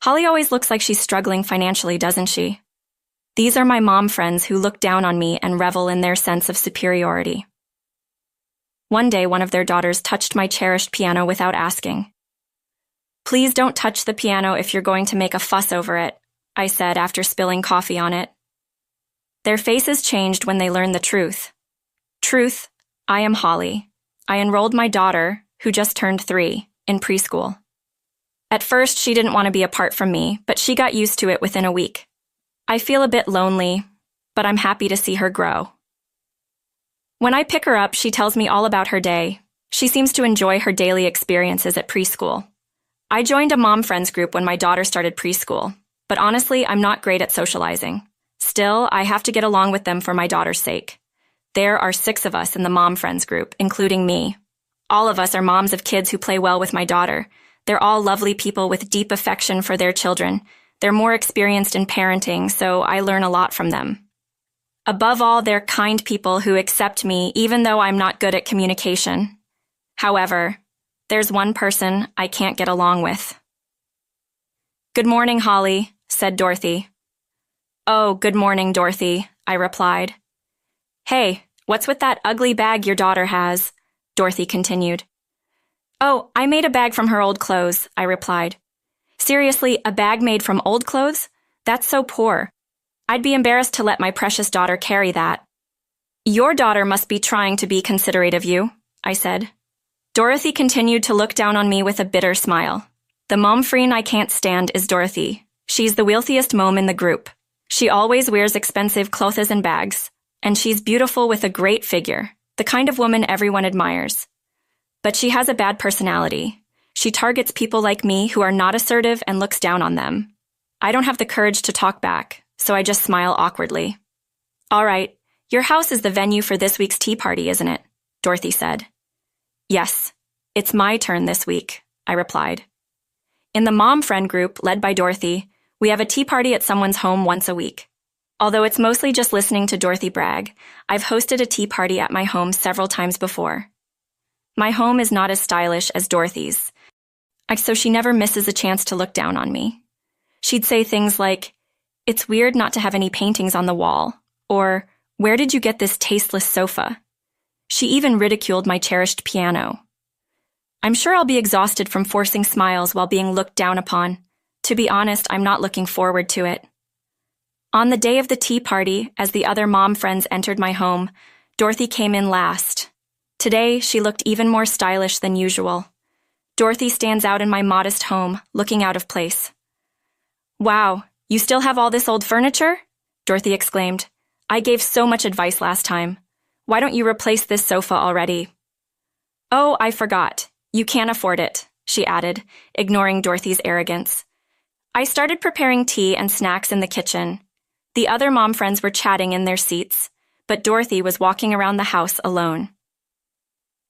Holly always looks like she's struggling financially, doesn't she? These are my mom friends who look down on me and revel in their sense of superiority. One day, one of their daughters touched my cherished piano without asking. "Please don't touch the piano if you're going to make a fuss over it," I said after spilling coffee on it. Their faces changed when they learned the truth. Truth, I am Holly. I enrolled my daughter, who just turned 3, in preschool. At first, she didn't want to be apart from me, but she got used to it within a week. I feel a bit lonely, but I'm happy to see her grow. When I pick her up, she tells me all about her day. She seems to enjoy her daily experiences at preschool. I joined a mom friends group when my daughter started preschool, but honestly, I'm not great at socializing. Still, I have to get along with them for my daughter's sake. There are 6 of us in the mom friends group, including me. All of us are moms of kids who play well with my daughter. They're all lovely people with deep affection for their children. They're more experienced in parenting, so I learn a lot from them. Above all, they're kind people who accept me even though I'm not good at communication. However, there's one person I can't get along with. "Good morning, Holly," said Dorothy. "Oh, good morning, Dorothy," I replied. "Hey, what's with that ugly bag your daughter has?" Dorothy continued. "Oh, I made a bag from her old clothes," I replied. "Seriously, a bag made from old clothes? That's so poor. I'd be embarrassed to let my precious daughter carry that." "Your daughter must be trying to be considerate of you," I said. Dorothy continued to look down on me with a bitter smile. The mom-freen I can't stand is Dorothy. She's the wealthiest mom in the group. She always wears expensive clothes and bags, and she's beautiful with a great figure, the kind of woman everyone admires. But she has a bad personality. She targets people like me who are not assertive and looks down on them. I don't have the courage to talk back, so I just smile awkwardly. "All right, your house is the venue for this week's tea party, isn't it?" Dorothy said. "Yes, it's my turn this week," I replied. In the mom friend group, led by Dorothy, we have a tea party at someone's home once a week. Although it's mostly just listening to Dorothy brag, I've hosted a tea party at my home several times before. My home is not as stylish as Dorothy's, so she never misses a chance to look down on me. She'd say things like, "It's weird not to have any paintings on the wall," or, "Where did you get this tasteless sofa?" She even ridiculed my cherished piano. I'm sure I'll be exhausted from forcing smiles while being looked down upon. To be honest, I'm not looking forward to it. On the day of the tea party, as the other mom friends entered my home, Dorothy came in last. Today, she looked even more stylish than usual. Dorothy stands out in my modest home, looking out of place. "Wow, you still have all this old furniture?" Dorothy exclaimed. "I gave so much advice last time. Why don't you replace this sofa already?" "Oh, I forgot. You can't afford it," she added, ignoring Dorothy's arrogance. I started preparing tea and snacks in the kitchen. The other mom friends were chatting in their seats, but Dorothy was walking around the house alone.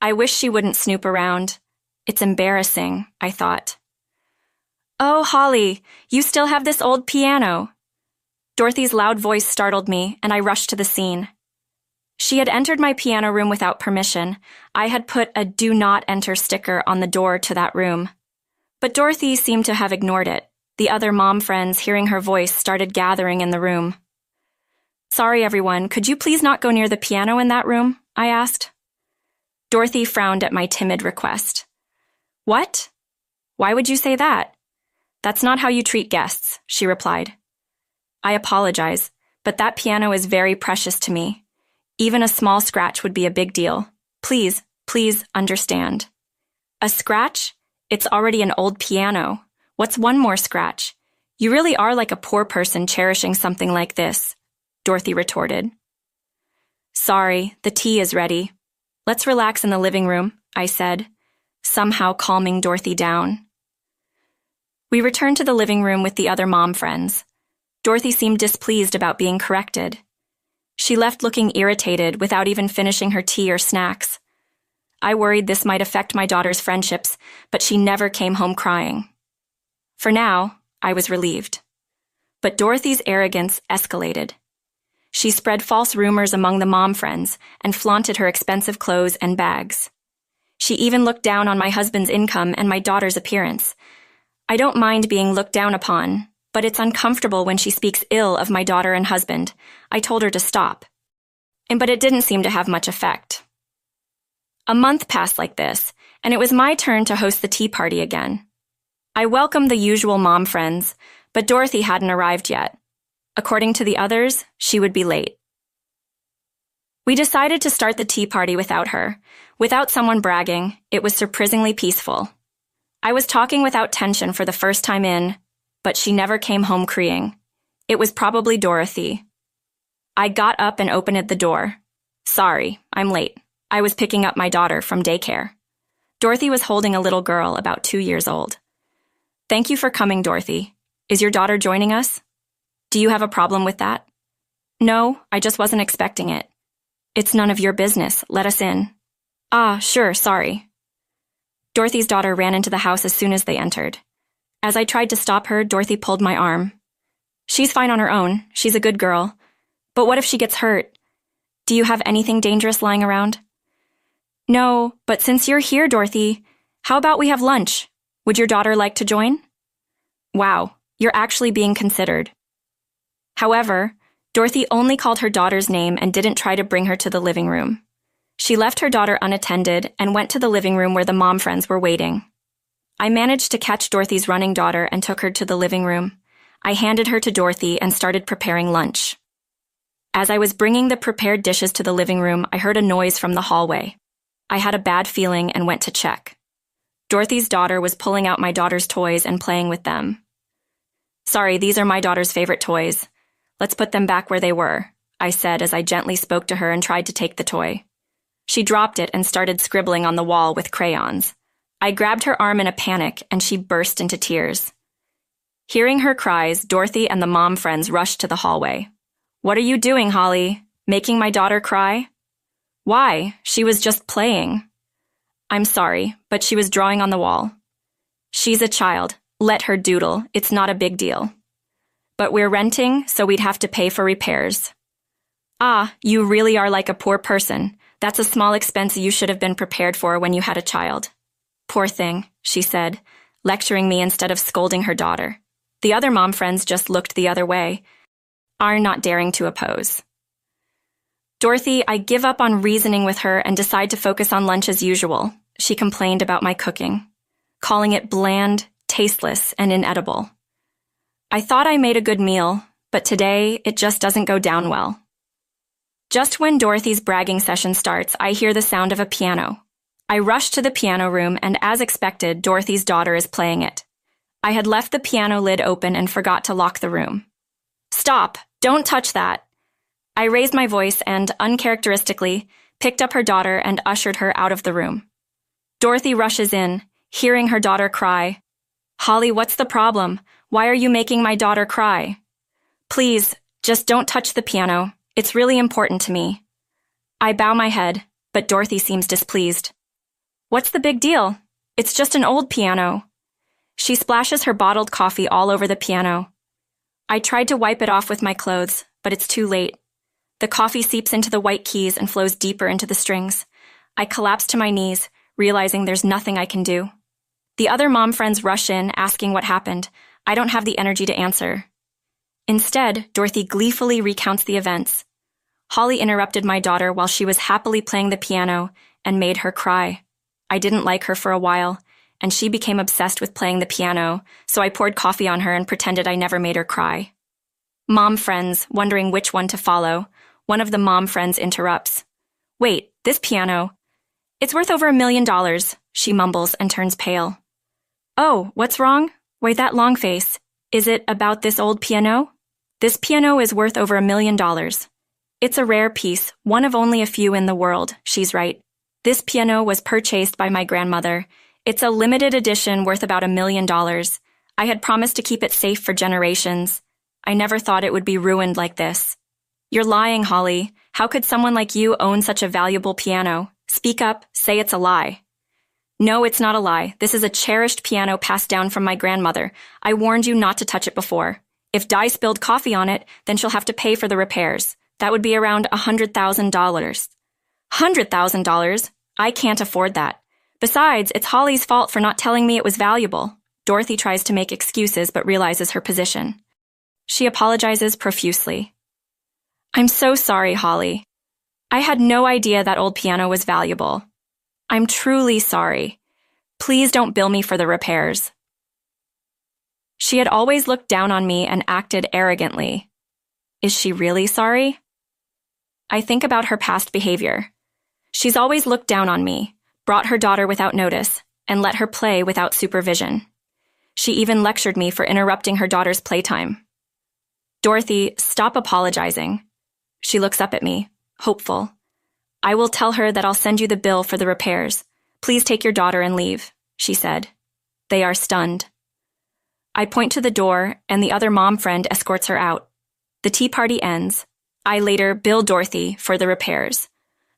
I wish she wouldn't snoop around. It's embarrassing, I thought. "Oh, Holly, you still have this old piano." Dorothy's loud voice startled me, and I rushed to the scene. She had entered my piano room without permission. I had put a "Do Not Enter" sticker on the door to that room. But Dorothy seemed to have ignored it. The other mom friends, hearing her voice, started gathering in the room. "Sorry, everyone, could you please not go near the piano in that room?" I asked. Dorothy frowned at my timid request. "What? Why would you say that?" "That's not how you treat guests," she replied. "I apologize, but that piano is very precious to me. Even a small scratch would be a big deal. Please understand." "A scratch? It's already an old piano. What's one more scratch? You really are like a poor person cherishing something like this," Dorothy retorted. "Sorry, the tea is ready. Let's relax in the living room," I said, somehow calming Dorothy down. We returned to the living room with the other mom friends. Dorothy seemed displeased about being corrected. She left looking irritated without even finishing her tea or snacks. I worried this might affect my daughter's friendships, but she never came home crying. For now, I was relieved. But Dorothy's arrogance escalated. She spread false rumors among the mom friends and flaunted her expensive clothes and bags. She even looked down on my husband's income and my daughter's appearance. I don't mind being looked down upon, but it's uncomfortable when she speaks ill of my daughter and husband. I told her to stop. But it didn't seem to have much effect. A month passed like this, and it was my turn to host the tea party again. I welcomed the usual mom friends, but Dorothy hadn't arrived yet. According to the others, she would be late. We decided to start the tea party without her. Without someone bragging, it was surprisingly peaceful. I was talking without tension for the first time but she never came home crying. It was probably Dorothy. I got up and opened the door. Sorry, I'm late. I was picking up my daughter from daycare. Dorothy was holding a little girl about 2 years old. Thank you for coming, Dorothy. Is your daughter joining us? Do you have a problem with that? No, I just wasn't expecting it. It's none of your business. Let us in. Ah, sure, sorry. Dorothy's daughter ran into the house as soon as they entered. As I tried to stop her, Dorothy pulled my arm. She's fine on her own. She's a good girl. But what if she gets hurt? Do you have anything dangerous lying around? No, but since you're here, Dorothy, how about we have lunch? Would your daughter like to join? Wow, you're actually being considered. However, Dorothy only called her daughter's name and didn't try to bring her to the living room. She left her daughter unattended and went to the living room where the mom friends were waiting. I managed to catch Dorothy's running daughter and took her to the living room. I handed her to Dorothy and started preparing lunch. As I was bringing the prepared dishes to the living room, I heard a noise from the hallway. I had a bad feeling and went to check. Dorothy's daughter was pulling out my daughter's toys and playing with them. Sorry, these are my daughter's favorite toys. Let's put them back where they were, I said as I gently spoke to her and tried to take the toy. She dropped it and started scribbling on the wall with crayons. I grabbed her arm in a panic and she burst into tears. Hearing her cries, Dorothy and the mom friends rushed to the hallway. What are you doing, Holly? Making my daughter cry? Why? She was just playing. I'm sorry, but she was drawing on the wall. She's a child. Let her doodle. It's not a big deal. But we're renting, so we'd have to pay for repairs. Ah, you really are like a poor person. That's a small expense you should have been prepared for when you had a child. Poor thing, she said, lecturing me instead of scolding her daughter. The other mom friends just looked the other way, not daring to oppose. Dorothy, I give up on reasoning with her and decide to focus on lunch as usual. She complained about my cooking, calling it bland, tasteless, and inedible. I thought I made a good meal, but today it just doesn't go down well. Just when Dorothy's bragging session starts, I hear the sound of a piano. I rush to the piano room, and as expected, Dorothy's daughter is playing it. I had left the piano lid open and forgot to lock the room. Stop! Don't touch that! I raised my voice and, uncharacteristically, picked up her daughter and ushered her out of the room. Dorothy rushes in, hearing her daughter cry. Holly, what's the problem? Why are you making my daughter cry? Please, just don't touch the piano. It's really important to me. I bow my head, but Dorothy seems displeased. What's the big deal? It's just an old piano. She splashes her bottled coffee all over the piano. I tried to wipe it off with my clothes, but it's too late. The coffee seeps into the white keys and flows deeper into the strings. I collapse to my knees, realizing there's nothing I can do. The other mom friends rush in, asking what happened. I don't have the energy to answer. Instead, Dorothy gleefully recounts the events. Holly interrupted my daughter while she was happily playing the piano and made her cry. I didn't like her for a while, and she became obsessed with playing the piano, so I poured coffee on her and pretended I never made her cry. Mom friends, wondering which one to follow, one of the mom friends interrupts. Wait, this piano. It's worth over $1 million, she mumbles and turns pale. Oh, what's wrong? Why that long face? Is it about this old piano? This piano is worth over $1 million. It's a rare piece, one of only a few in the world, she's right. This piano was purchased by my grandmother. It's a limited edition worth about $1 million. I had promised to keep it safe for generations. I never thought it would be ruined like this. You're lying, Holly. How could someone like you own such a valuable piano? Speak up, say it's a lie. No, it's not a lie. This is a cherished piano passed down from my grandmother. I warned you not to touch it before. If Di spilled coffee on it, then she'll have to pay for the repairs. That would be around $100,000. $100,000? I can't afford that. Besides, it's Holly's fault for not telling me it was valuable. Dorothy tries to make excuses but realizes her position. She apologizes profusely. "I'm so sorry, Holly. I had no idea that old piano was valuable. I'm truly sorry. Please don't bill me for the repairs." She had always looked down on me and acted arrogantly. Is she really sorry? I think about her past behavior. She's always looked down on me, brought her daughter without notice, and let her play without supervision. She even lectured me for interrupting her daughter's playtime. "Dorothy, stop apologizing." She looks up at me, hopeful. "I will tell her that I'll send you the bill for the repairs. Please take your daughter and leave," she said. They are stunned. I point to the door, and the other mom friend escorts her out. The tea party ends. I later bill Dorothy for the repairs.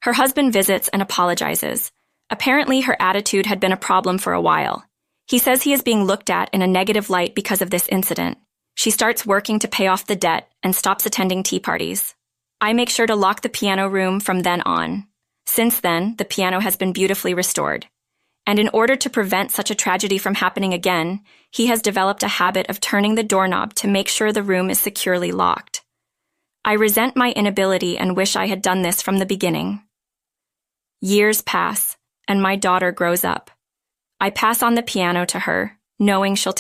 Her husband visits and apologizes. Apparently, her attitude had been a problem for a while. He says he is being looked at in a negative light because of this incident. She starts working to pay off the debt and stops attending tea parties. I make sure to lock the piano room from then on. Since then, the piano has been beautifully restored. And in order to prevent such a tragedy from happening again, he has developed a habit of turning the doorknob to make sure the room is securely locked. I resent my inability and wish I had done this from the beginning. Years pass, and my daughter grows up. I pass on the piano to her, knowing she'll